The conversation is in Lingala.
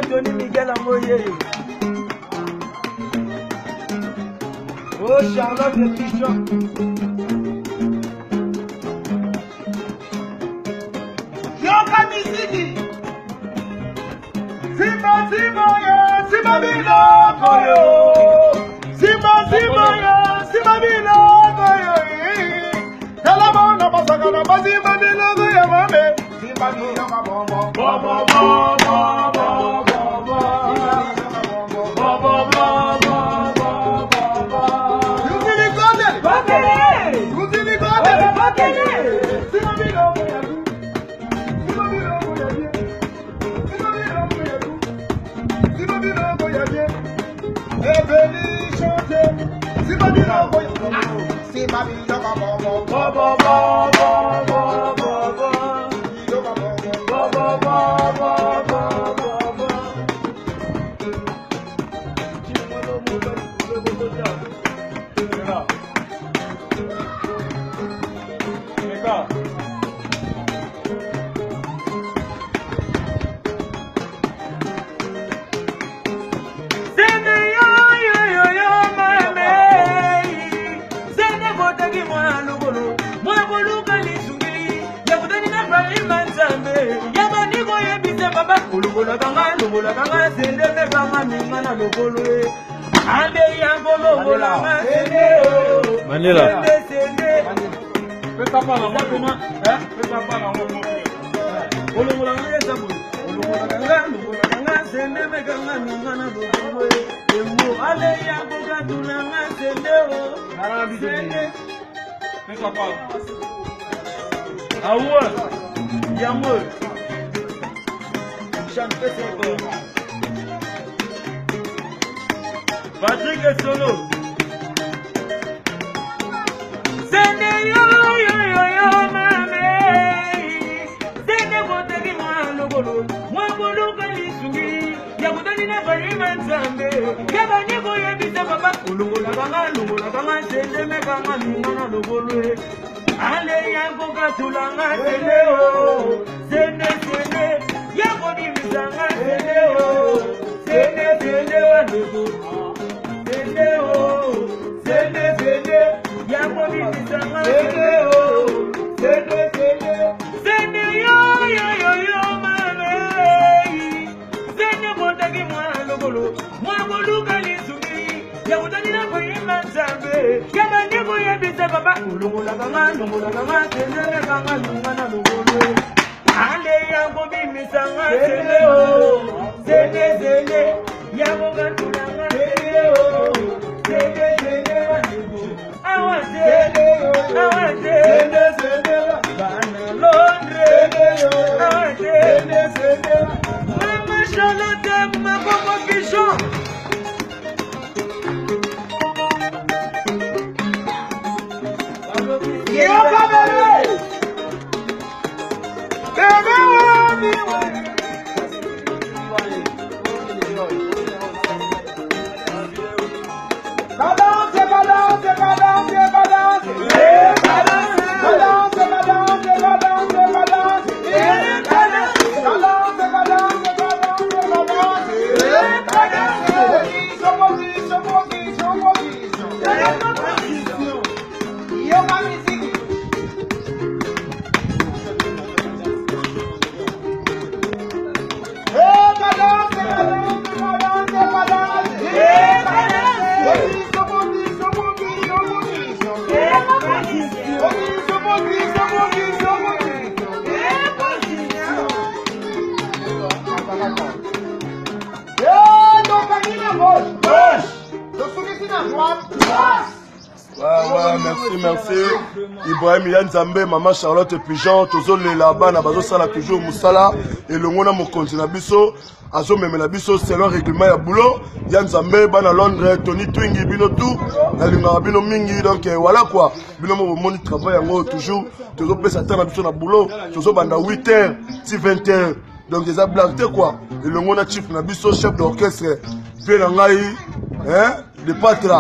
Tony Miguel Amoye. Oh, Charlotte le Pichon. Yoka Misiki. Simba yo, Simba Bilo Koyo. Simba yo, Simba Bilo Koyo. Kalabona basagana bazimba Bilo Koyo mame. Simba Bilo Koyo. Manila. Patrick et Solo. Sende yo mame. Sende botegi mwanogolo. Mwabolo kalisungi. Ya kutani na barima nzambe. Keba niko yebisa baba. Ulungola kanga sende mekanga nungana logolo. Ale yango katulanga sende o. Sende. Yango divisanga sende o. Sende wanugo. Sende, yango bisanga sende o, sende yo mame, sende botagi mwana logolo kalisumi, yakutani na kuyima nzambe, kama ndiko yebise baba, ulungola kanga sende mekanga lungana logolo, ale yango bimisanga sende o, sende, yango katulanga sende o. Mama Charlotte, ma bobo Pichon. Balance. Ibrahim Yanzambe, Maman Charlotte Pigeon, Tozo Lelaba, Nabazo Sala toujours Moussala, et le Mona Mokonzi Nabiso, Azo Memelabiso, c'est leur règlement à boulot. Yanzambe, Bana Londres, Tony Twingi, Bino tout, Nalinga Bino Mingi, donc voilà quoi. Bino Moni travail en gros toujours, Tozo Pessatin Nabiso na boulot, Tozo Banda 8h, 20h, donc des blagues quoi. Et le Mona Chief Nabiso, chef d'orchestre, Vélangaï, hein, de Patra.